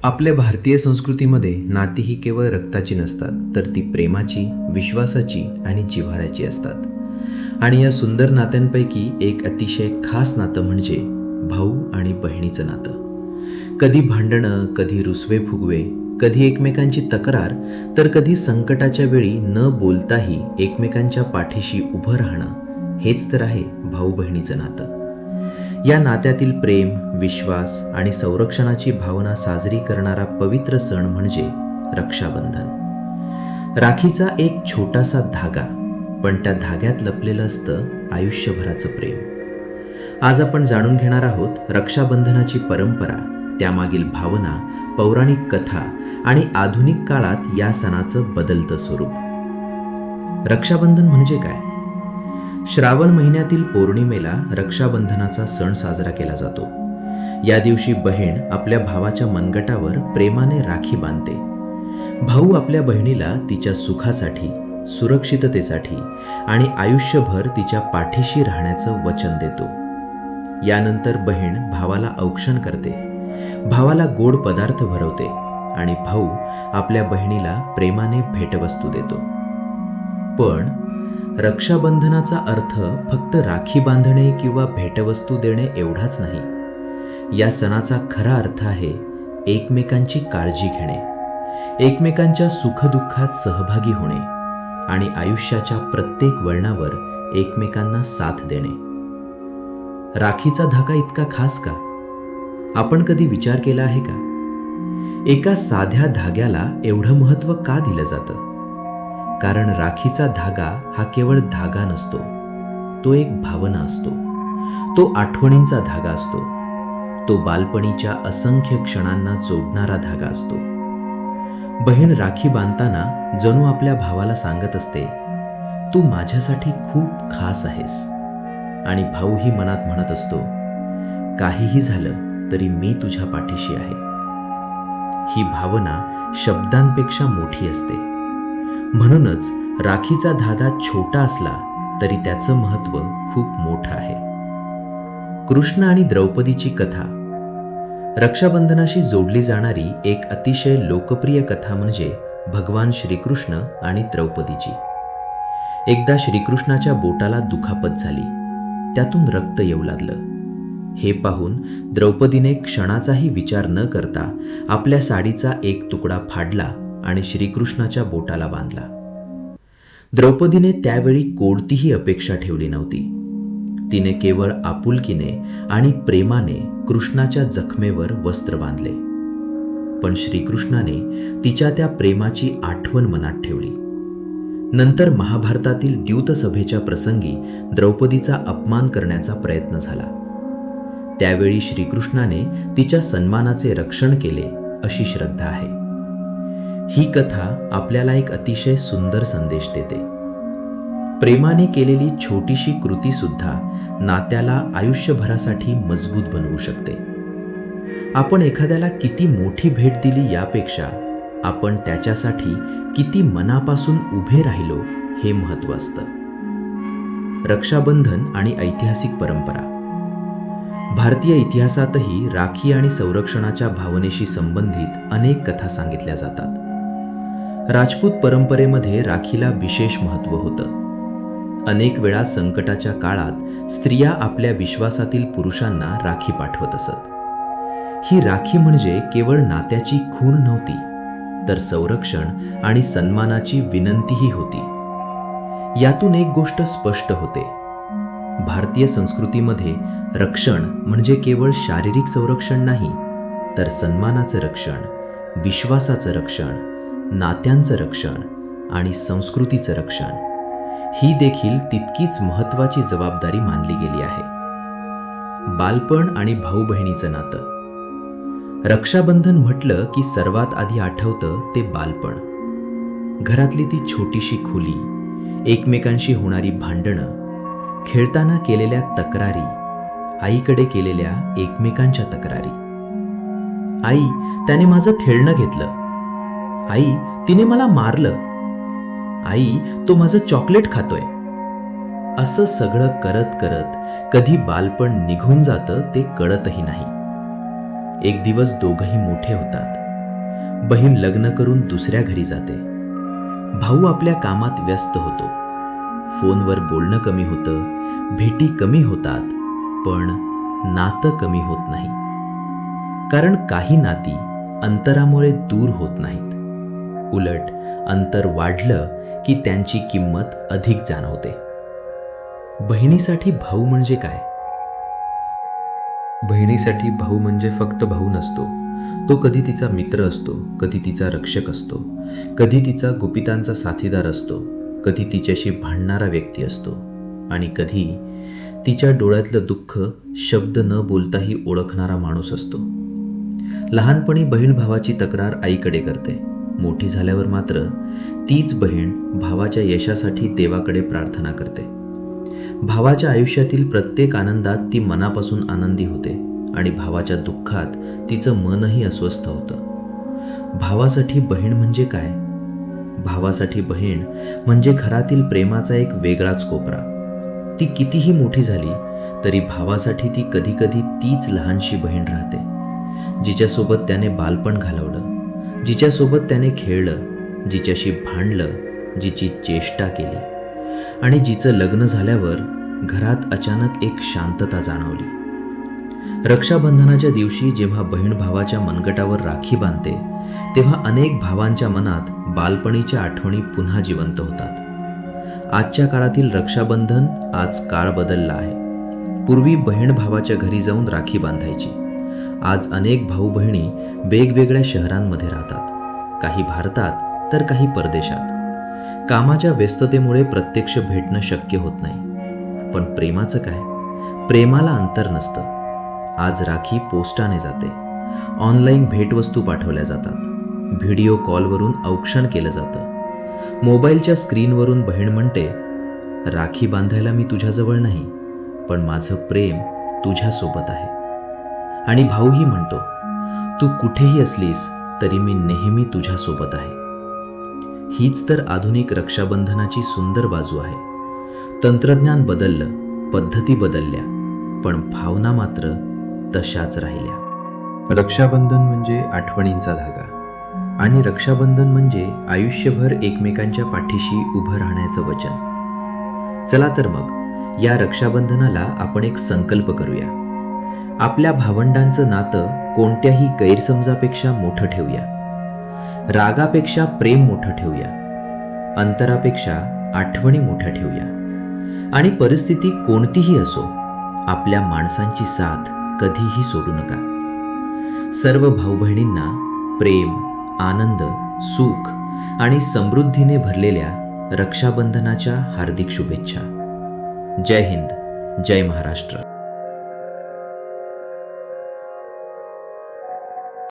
आपल्या भारतीय संस्कृतीमध्ये नाती ही केवळ रक्ताची नसतात, तर ती प्रेमाची, विश्वासाची आणि जिव्हाळ्याची असतात. आणि या सुंदर नात्यांपैकी एक अतिशय खास नातं म्हणजे भाऊ आणि बहिणीचं नातं. कधी भांडणं, कधी रुसवे फुगवे, कधी एकमेकांची तक्रार, तर कधी संकटाच्या वेळी न बोलताही एकमेकांच्या पाठीशी उभं राहणं, हेच तर आहे भाऊ बहिणीचं नातं. या नात्यातील प्रेम, विश्वास आणि संरक्षणाची भावना साजरी करणारा पवित्र सण म्हणजे रक्षाबंधन. राखीचा एक छोटासा धागा, पण त्या धाग्यात लपलेलं असतं आयुष्यभराचं प्रेम. आज आपण जाणून घेणार आहोत रक्षाबंधनाची परंपरा, त्यामागील भावना, पौराणिक कथा आणि आधुनिक काळात या सणाचं बदलतं स्वरूप. रक्षाबंधन म्हणजे काय? श्रावण महिन्यातील पौर्णिमेला रक्षाबंधनाचा सण साजरा केला जातो. या दिवशी बहीण आपल्या भावाच्या मनगटावर प्रेमाने राखी बांधते. भाऊ आपल्या बहिणीला तिच्या सुखासाठी, सुरक्षिततेसाठी आणि आयुष्यभर तिच्या पाठीशी राहण्याचं वचन देतो. यानंतर बहीण भावाला औक्षण करते, भावाला गोड पदार्थ भरवते आणि भाऊ आपल्या बहिणीला प्रेमाने भेटवस्तू देतो. पण रक्षाबंधनाचा अर्थ फक्त राखी बांधणे किंवा भेटवस्तू देणे एवढाच नाही. या सणाचा खरा अर्थ आहे एकमेकांची काळजी घेणे, एकमेकांच्या सुखदुःखात सहभागी होणे आणि आयुष्याच्या प्रत्येक वळणावर एकमेकांना साथ देणे. राखीचा धागा इतका खास का? आपण कधी विचार केला आहे का? एका साध्या धाग्याला एवढं महत्त्व का दिलं जातं? कारण राखीचा धागा हा केवळ धागा नसतो, तो एक भावना असतो. तो आठवणींचा धागा असतो. तो बालपणीच्या असंख्य क्षणांना जोडणारा धागा असतो. बहीण राखी बांधताना जणू आपल्या भावाला सांगत असते, तू माझ्यासाठी खूप खास आहेस. आणि भाऊही मनात म्हणत असतो, काहीही झालं तरी मी तुझ्या पाठीशी आहे. ही भावना शब्दांपेक्षा मोठी असते. म्हणूनच राखीचा धागा छोटा असला तरी त्याचं महत्त्व खूप मोठं आहे. कृष्ण आणि द्रौपदीची कथा. रक्षाबंधनाशी जोडली जाणारी एक अतिशय लोकप्रिय कथा म्हणजे भगवान श्रीकृष्ण आणि द्रौपदीची. एकदा श्रीकृष्णाच्या बोटाला दुखापत झाली, त्यातून रक्त येऊ लागलं. हे पाहून द्रौपदीने क्षणाचाही विचार न करता आपल्या साडीचा एक तुकडा फाडला आणि श्रीकृष्णाच्या बोटाला बांधला. द्रौपदीने त्यावेळी कोणतीही अपेक्षा ठेवली नव्हती. तिने केवळ आपुलकीने आणि प्रेमाने कृष्णाच्या जखमेवर वस्त्र बांधले. पण श्रीकृष्णाने तिच्या त्या प्रेमाची आठवण मनात ठेवली. नंतर महाभारतातील द्यूतसभेच्या प्रसंगी द्रौपदीचा अपमान करण्याचा प्रयत्न झाला. त्यावेळी श्रीकृष्णाने तिच्या सन्मानाचे रक्षण केले अशी श्रद्धा आहे. ही कथा आपल्याला एक अतिशय सुंदर संदेश देते. प्रेमाने केलेली छोटीशी कृती सुद्धा नात्याला आयुष्यभरासाठी मजबूत बनवू शकते. आपण एखाद्याला किती मोठी भेट दिली यापेक्षा आपण त्याच्यासाठी किती मनापासून उभे राहिलो हे महत्त्व असतं. रक्षाबंधन आणि ऐतिहासिक परंपरा. भारतीय इतिहासातही राखी आणि संरक्षणाच्या भावनेशी संबंधित अनेक कथा सांगितल्या जातात. राजपूत परंपरेमध्ये राखीला विशेष महत्त्व होतं. अनेक वेळा संकटाच्या काळात स्त्रिया आपल्या विश्वासातील पुरुषांना राखी पाठवत असत. ही राखी म्हणजे केवळ नात्याची खूण नव्हती, तर संरक्षण आणि सन्मानाची विनंतीही होती. यातून एक गोष्ट स्पष्ट होते, भारतीय संस्कृतीमध्ये रक्षण म्हणजे केवळ शारीरिक संरक्षण नाही, तर सन्मानाचं रक्षण, विश्वासाचं रक्षण, नात्यांचं रक्षण आणि संस्कृतीचं रक्षण ही देखील तितकीच महत्त्वाची जबाबदारी मानली गेली आहे. बालपण आणि भाऊ बहिणीचं नातं. रक्षाबंधन म्हटलं की सर्वात आधी आठवतं ते बालपण. घरातली ती छोटीशी खोली, एकमेकांशी होणारी भांडणं, खेळताना केलेल्या तक्रारी, आईकडे केलेल्या एकमेकांच्या तक्रारी. आई, त्याने माझं खेळणं घेतलं. आई, तिने मला मारलं. आई, तो माझं चॉकलेट खातोय. असं सगळं करत करत कधी बालपण निघून जातं ते कळतही नाही. एक दिवस दोघंही मोठे होतात. बहीण लग्न करून दुसऱ्या घरी जाते. भाऊ आपल्या कामात व्यस्त होतो. फोनवर बोलणं कमी होतं, भेटी कमी होतात, पण नातं कमी होत नाही. कारण काही नाती अंतरामुळे दूर होत नाहीत. उलट अंतर वाढलं की त्यांची किंमत अधिक जाणवते. बहिणीसाठी भाऊ म्हणजे काय? बहिणीसाठी भाऊ म्हणजे फक्त भाऊ नसतो. तो कधी तिचा मित्र असतो, कधी तिचा रक्षक असतो, कधी तिचा गुपितांचा साथीदार असतो, कधी तिच्याशी भांडणारा व्यक्ती असतो आणि कधी तिच्या डोळ्यातलं दुःख शब्द न बोलताही ओळखणारा माणूस असतो. लहानपणी बहीण भावाची तक्रार आईकडे करते. मोठी झाल्यावर मात्र तीच बहीण भावाच्या यशासाठी देवाकडे प्रार्थना करते. भावाच्या आयुष्यातील प्रत्येक आनंदात ती मनापासून आनंदी होते आणि भावाच्या दुःखात तिचं मनही अस्वस्थ होतं. भावासाठी बहीण म्हणजे काय? भावासाठी बहीण म्हणजे घरातील प्रेमाचा एक वेगळाच कोपरा. ती कितीही मोठी झाली तरी भावासाठी ती कधीकधी तीच लहानशी बहीण राहते, जिच्यासोबत त्याने बालपण घालवलं, जिच्यासोबत त्याने खेळलं, जिच्याशी भांडलं, जिची चेष्टा केली आणि जिचं लग्न झाल्यावर घरात अचानक एक शांतता जाणवली. रक्षाबंधनाच्या दिवशी जेव्हा बहीण भावाच्या मनगटावर राखी बांधते, तेव्हा अनेक भावांच्या मनात बालपणीच्या आठवणी पुन्हा जिवंत होतात. आजच्या काळातील रक्षाबंधन आज काळ बदलला आहे. पूर्वी बहीण भावाच्या घरी जाऊन राखी बांधायची. आज अनेक भाऊ बहिणी वेगवेगळ्या शहरांमध्ये राहतात, काही भारतात तर काही परदेशात. कामाच्या व्यस्ततेमुळे प्रत्यक्ष भेटणं शक्य होत नाही. पण प्रेमाचं काय? प्रेमाला अंतर नसतं. आज राखी पोस्टाने जाते, ऑनलाईन भेटवस्तू पाठवल्या जातात, व्हिडिओ कॉलवरून औक्षण केलं जातं. मोबाईलच्या स्क्रीनवरून बहीण म्हणते, राखी बांधायला मी तुझ्याजवळ नाही, पण माझं प्रेम तुझ्यासोबत आहे. आणि भाऊही म्हणतो, तू कुठेही असलीस तरी मी नेहमी तुझ्यासोबत आहे. हीच तर आधुनिक रक्षाबंधनाची सुंदर बाजू आहे. तंत्रज्ञान बदललं, पद्धती बदलल्या, पण भावना मात्र तशाच राहिल्या. रक्षाबंधन म्हणजे आठवणींचा धागा आणि रक्षाबंधन म्हणजे आयुष्यभर एकमेकांच्या पाठीशी उभं राहण्याचं वचन. चला तर मग या रक्षाबंधनाला आपण एक संकल्प करूया. आपल्या भावंडांचं नातं कोणत्याही गैरसमजापेक्षा मोठं ठेवूया. रागापेक्षा प्रेम मोठं ठेवूया. अंतरापेक्षा आठवणी मोठ्या ठेवूया. आणि परिस्थिती कोणतीही असो, आपल्या माणसांची साथ कधीही सोडू नका. सर्व भाऊ बहिणींना प्रेम, आनंद, सुख आणि समृद्धीने भरलेल्या रक्षाबंधनाच्या हार्दिक शुभेच्छा. जय हिंद, जय महाराष्ट्र.